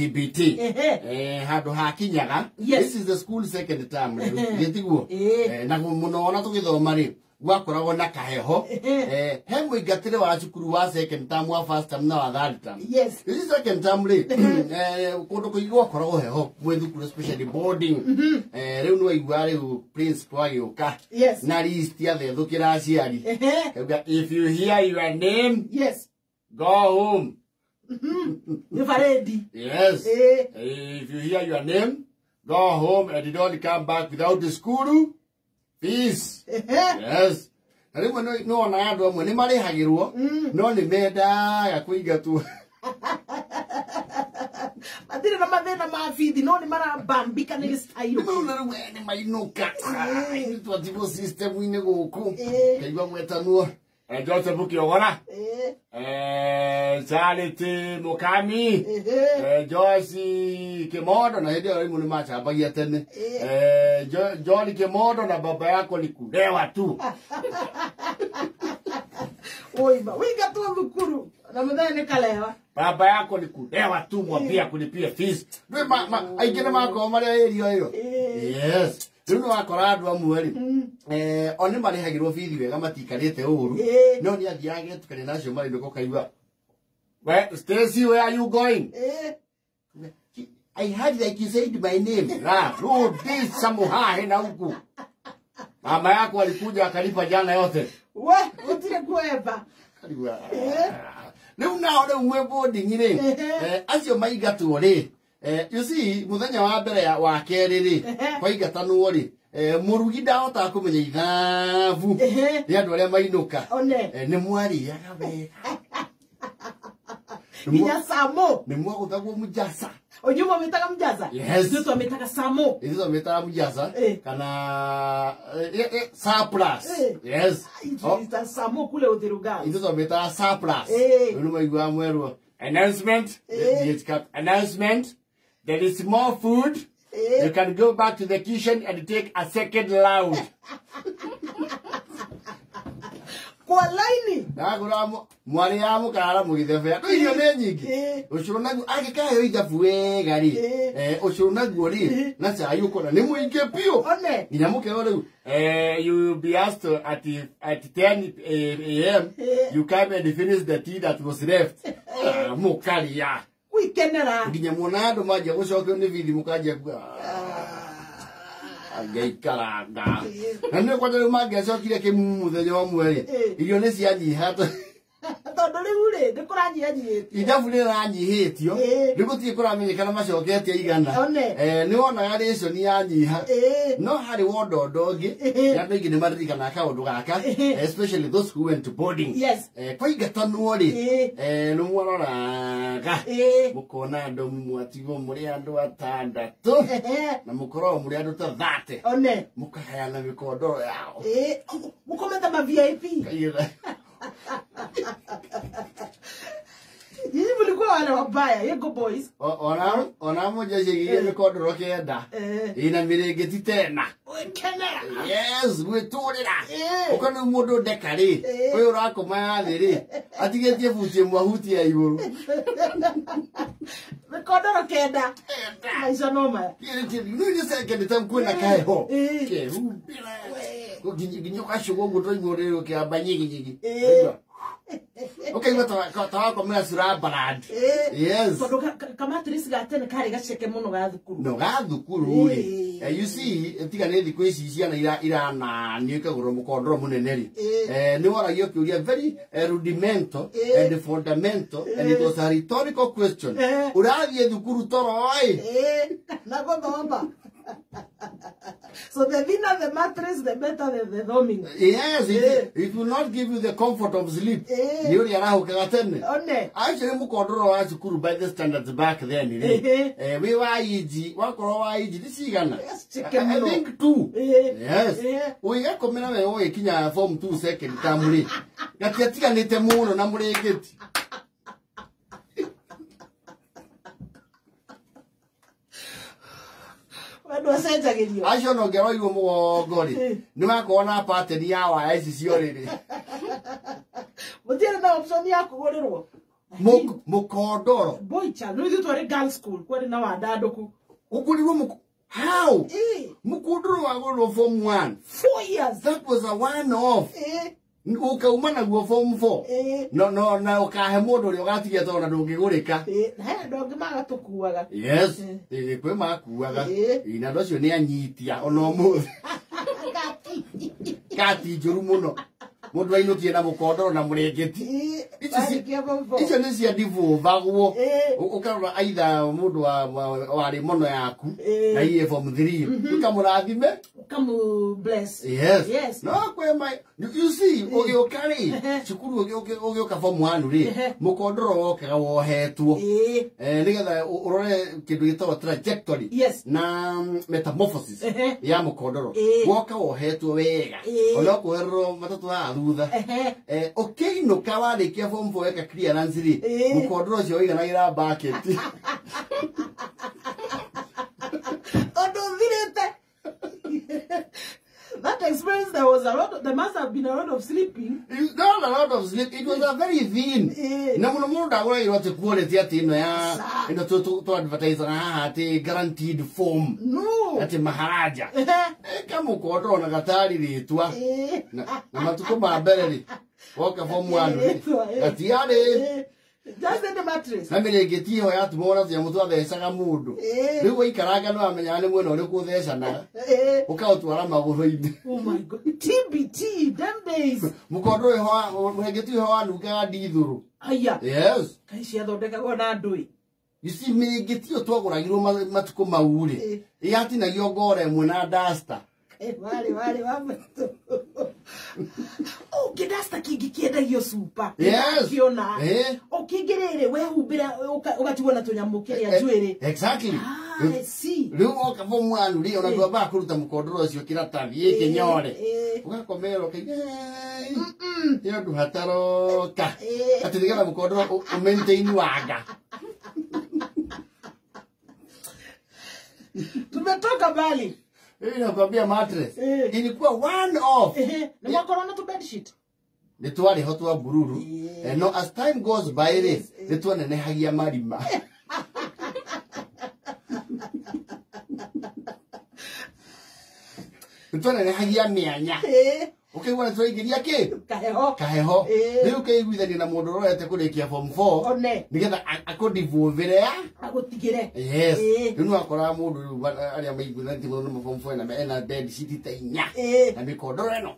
TBT. Hado hakinyaga. This is the school second term. Getiguo. Na muno tugithoma ri gwakoragwo na kaheho. He muingatire wa cukuru wa second term wa first term na wa third term. Yes. This is second term ri kundu kuigwa koragwo heho mwe thukuru especially boarding. Riu no igwa riu principal agiuka. Yes. Na list ya thethukira aciari. If you hear your name, yes, go home. You're ready. Yes. If you hear your name, go home and don't come back without the school. Peace. Yes. No na ando amwe ni marihagirwo no ni menda ya kuingatwo. Matire na mathina ma feed no ni marabambika ni style. Ni mainuka. Ni twativo system ine guku. Kaigwa gwetanwo. Joseph Bukiogora. Charity Mukami. Joyce Kemodo na hedi muni macha hapa ya Tene. Johnny Kemodo na baba yako ni kulewa tu. Oiba, weega thukuru. Na mudane kalewa. Baba yako ni kulewa tu mwambia kulipia fees. Ndio aigene mako mari area hiyo. Yes. Tuno wakora andu amwe ri oni mari hagirwo fees wega matikarite uru no ni athiage tukane nacio mari ndiko kaigwa. Where Stacy, where are you going? I heard like you said my name. Road this samuha na huku. Mama yako alikuja akalipa jana yote. We, utire kueva. Leo na ole umwe boarding ri. Acio maingatwo ri. You see, muthenya wa mbere ya wa keri ri. Kwa igatanwo ri. Murugi ndahota kumenya ithabu. Ni andu aria mainuka. Ni mwari yagabe. Iya samo. Ni mwa kutagwo mujasa. Onyuma metaga mujasa. Yes. Ndio metaga samo. Ndio metaga mujasa. Kana surplus. Yes. Ndio samo kule uthiruga. Ndio metaga surplus. Ndio maigwa mwerwo. Announcement. Announcement. There is more food. You can go back to the kitchen and take a second round. Kwa laini. Nagura mwari ya mukara mugithebea. Iyo ne nyingi. Ucuru nagu agikayo ijabu wega ri. Ucuru nagu ri na cha yuko ni muinge pio. Ina mukero riu. You will be asked at 10 a.m. You come and finish the tea that was left. Mukari ya. Wikenera. Nginya monado maje gucokio ni vithi mukaje. Agaikaranga. Nani kwa ndio magacokire kimuthenya wa mweri. Irio ni cianyiha to. Tondu riu ri ndikuranyihanyihe. Ijabu ni ranyihitio. Ndigutie kuramenyekana macoketie igana. Ni wona ration yanyiha. No hari wondo ndongi. Ya bengi ni maririkana kaundu gaka. Especially those who went to boarding. Yes. Kwa igatanwo ri. No mworaga. Mukona andu mwatigo muri andu atandatu. Na mukoro muri andu ta 30. Mukahayana mikondoro yao. Mukometa ma VIP. Yini mulikuwa wale wabaya, yego boys. Ona moja jigire mikondoro kenda. Ina mirengeti tena. Kenera. Yes, gwiturira. Ukana mundu ndekari. Uyu urakoma yathi ri. Atigetie butie mwahuti ya iguru. Mikondoro kenda. Maisha noma. Ni second time kwena kaeho. Ke rubira. Ginyoka shugo guto iguru ke abanyigi. Okay, tawa komera sura balad. Yes. Tondu kama trisi ga Tene kari gaceke muno ga thukuru. No ga thukuru ri. You see, tiga ne thiku ici ciana ira na niuka goro mukondoro munene ri. Ni waragio kiuria very rudimental and fundamental and it was a rhetorical question. Urathie thukuru toro oi. Na gothomba. So the thinner the mattress, the better the doming. Yes, it will not give you the comfort of sleep. Yuri arahuka Tene. Actually, mukondoro wa cukuru by the standards back then. We were easy. Wakoro wa easy. This is Ghana. I think 2. Yes. We are coming away. We kinya form 2 second tamuri. Gatiatika nite muno na muregeti. Acio no ngero igo mugongo ri ni wakona pattern ya wa ici cio riri mutire na option ya kugurirwo Mukondoro. Boy child. No, you to a girl school. What now a dadoko? How? Mukondoro I go to Form 1. 4 years. That was a one-off. Ukaumana go Form 4. No, na ukahemodo yogatigia tona ndungigurika. Na ndogi magatukuaga. Yes. Kwe makuaga. Ina ndocio ni anyitia ono mu. Kati njuru muno. Mundu ainukie na mukondoro na murengeti. Icio ni cia ndivuvagwo. Ukarora aitha mundu wari mono yaku na iye Form 3. Ukamurathime. Ukamu bless. Yes. No kwe mai. You see, ugiukari. Cukuru ugioka Form 1 ri. Mukondoro wokaga wohetwo. Nigetha urore kindu gitagwo trajectory. Na metamorphosis ya mukondoro. Woka wohetwo wega. Ona kuherwo matatu ha thutha. Ukiinuka warikia Form 4 eka clearance ri. Mukondoro ucio wiganagira bucket. That experience, there must have been a lot of sleeping. Not a lot of sleep. It was a very thin. Na muno ndagora iro te quality ati ino ya ino to advertise na ati guaranteed form. No. Ati maharaja. Kama ukodo na gatari ritwa. Na matuko mabere ri. Woka Form 1. Ati yale. Just in the mattress. Na mirengeti ho ya tumora cia mutu athecaga mundu. Riu wikaranga no amenya ni mwena uri kuthecana. Ukautwara maguru-ini. Oh my God. TBT, them days. Mukondo ho mirengeti ho anugaga ndithuru. Aya. Yes. Kai cia thondekagwo na ndui. You see mirengeti o twaguragirwo matuko mauri. Iyatinagio ngore mwe na duster. Wale wameto. Okay, duster kigikiendagio super. Yes. Kiona. Okay, gerere we humbira ugatiwo na tunyamu kiria njwiri. Exactly. I see. Riu woka Form 1 ri ona ndwa kuruta mukondoro ucio kiratathi iki nyore. Ugakomero kige. Iyo ndu hataroka. Ati nigetha mukondoro maintain waga. Tumetoka bali. Nakwambia mattress. Ilikuwa one off. Na mwakorona tu bed sheet. Nitwari ho twa bururu. No, as time goes by this, nitwanenehagia marima. Nitwanenehagia mianya. Okay, wana twaingiria ki? Kaheho. Riu keiguithania na mundu rorete kurikia Form 4. Nigetha akudivuvire ya agutigire. Yes. Riu akora mundu aria maiguithania muno na Form 4 na ena bed sheet ta inya. Na mikondoro eno.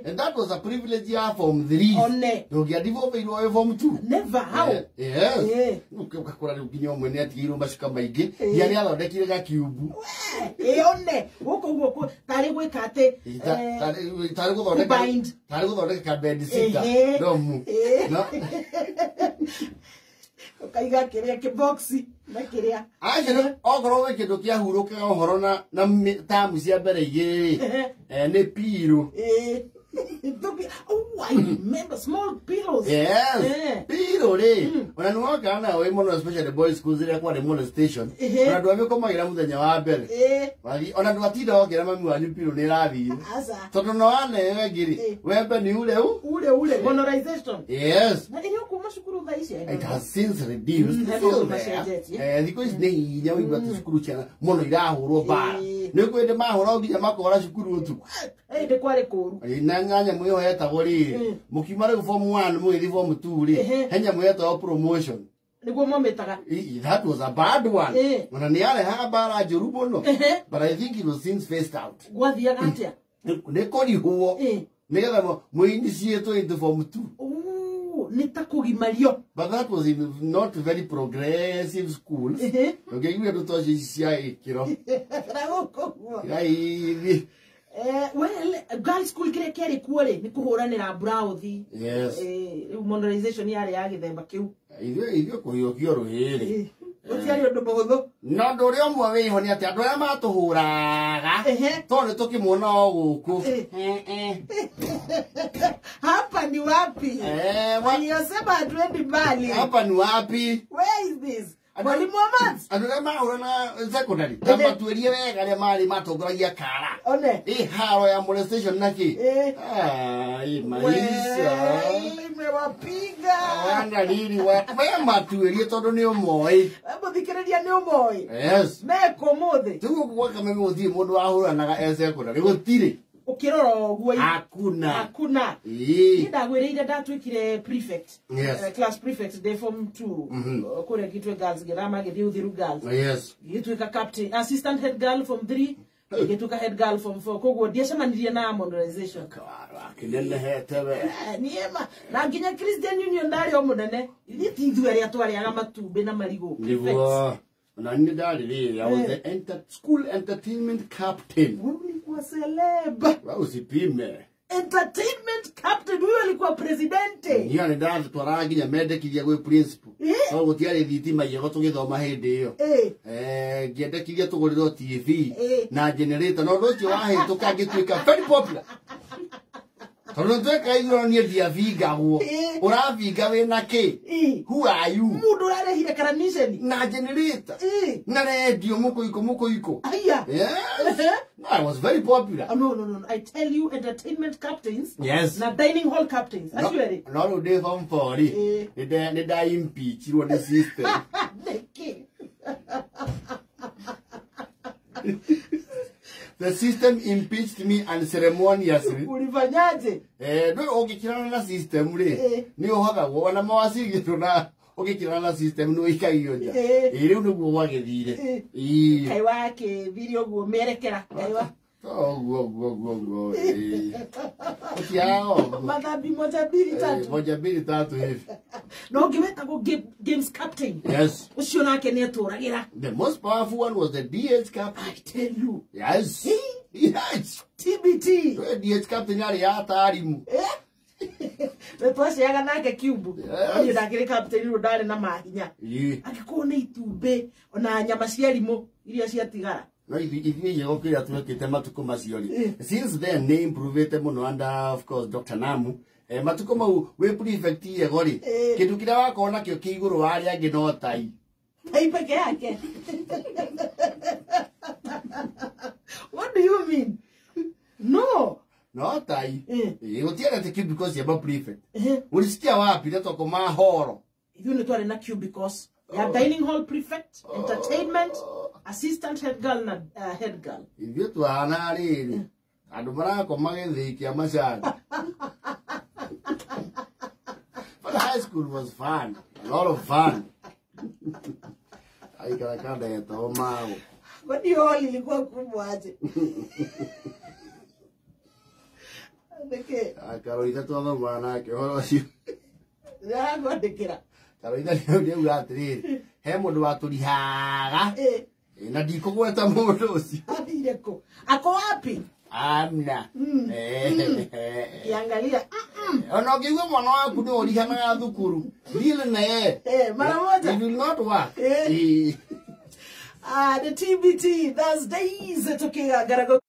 And that was a privilege ya Form 3. Ndungiadivuvirwo we Form 2. Never. How? Yes. Ukakora riu nginya umwe ni atigirwo macuka maingi. Ia ni athondekire ga cube. One. Guko tari gwikate. Tari guthondeka bed sheet. Domu. No. Ukaiga kiria kiboxi na kiria. Aje ogoro we kindu kia huruka ohoro na tamu cia mbere igiri. Ni piro. Oh, I remember small pillows. Yes. Pillow re. Ona no kana we mono especially boys schools ire kwa mono station. Ona ndwa mekomagira muthenya wa mbere. Wathi ona ndwa tinda ogira mami wanyu pillow ni rathi. Tondu no ane wegiri. Wembe ni ule monorization. Yes. Na iyo kuma shukuru thaisha. It has since reduced. Thiko ici ni inya wigua tu cukuru ciana mono irahurwo bara. Ni kwende mahora nginya makora cukuru utuku. Ndi kwari kuru. Na nganya mwiho yetagwo riri. Mukima riu Form 1 mwithi Form 2 ri. Henya mwetagwo promotion. Niguo mometaga. That was a bad one. Ona ni arehaga bara njuru muno. But I think it was since phased out. Gwathiaga atia? Ni korihuo. Nigetha muinitiate into Form 2. But that was in not very progressive schools. Okay, you have to touch well, girl school kire kere kuore ni kuhuranira browthi. Yes. Modernization yari ya githemba kiu. Iyo kuhiokio ruhiri. Utiari undu muhuthu. No nduri omwe wiho ni ati andu aria matuhuraga. Tone tukimwona guku. Hapa ni wapi? Waliosema hatuendi mbali. Hapa ni wapi? Where is this? Mwalimu wa maths. Andu aria mahurana secondary. Tamba tuerie wega aria mari matongoragia kara. One. Haro ya molestation naki. Maisha. nimewapiga. Wanga nini wa matuerie tondu ni umoi. Hebu thikiriria ni umoi. Yes. Meko mothe. Tugu kwa kama muthie mundu wahuranaga esekunda ni gutire. Ukirora ogwo hakuna. Ndagwiriire ndatwikire prefect. Yes. Class prefect day form 2. Kure kitwe girls girama githii uthiru girls. Yes. Gitwika captain assistant head girl form 3. Gitwika head girl form 4. Kogwo ndiacemanirie na modernization. Kinene hetewe. Niema na nginya Christian Union ndari o munene. Ithiti ithuere atwariaga matumbe na marigo. Niguo. Na ni ndari I was the school entertainment captain. Ulikuwa celeb. Wa usipime. Entertainment captain huyo alikuwa presidente. Niya ni ndazi twara nginya mendekithia gwe principal. So gutiari thitima yego tugithoma hindi iyo. Ngiendekithia tugurirwo TV na generator no ndocio wahituka ngituika very popular. Tono tweka igoro ni ndiavinga guo. Uravinga wina ki? Who are you? Mundu arehire karamisheni Na generator. Na radio muko. Aya. Yes. I was very popular. No. I tell you, entertainment captains. Yes. Na dining hall captains. Are you ready? No, they form 40. They impeach you on the system. The system impeached me unceremoniously. Ulifanyaje? No, ukikirana na system ri. Ni uhoga wona mawasigi tuna ukikirana na system no ikagioja. Riu niguo gwagithire. Kai wake video guo merekera. Kaiwa. Go. Otiao. Madhabi moja mbili tatu hivi. No gimeta go games captain. Yes. Ucio nake ni aturagira. The most powerful one was the DH captain. I tell you. Yes. Yes. TBT. The DH captain yari atarimu. Twashiaga nake cube. Ni ndakire captain ru ndari na mahinya. Akikuona itumbe ona nyama cia rimo iria cia tigara. No, if you go to the matuko masioli. Since their name proved muno under, of course, Dr. Namu, matuko mau we prefect ye gori. Kindu kira wakona kio kiguru ari angi no tai. Tai peke yake. What do you mean? No. No tai. Utiara te cube because you're prefect. Ulisikia wapi leto ko mahoro. You need to na cube because ya dining hall prefect, entertainment, assistant head girl na head girl. Ivyo tu anari. Andu marako magithikia macani. But high school was fun. A lot of fun. I got a kind of tomao. What do you all ilikuwa kubwa aje? Ndeke. Karolina tu ndo mwana ke horo cio. Ya ngondekera. Karolina ni ugatiri. He mundu waturihaga. Na ndikugweta mundu ucio. Athireko. Ako wapi? Amna. Kiangalia. Ona ngigwa mwana waku ni orihanaga thukuru. Deal na ye. Mara moja. It will not work. The TBT, those days took gotta go.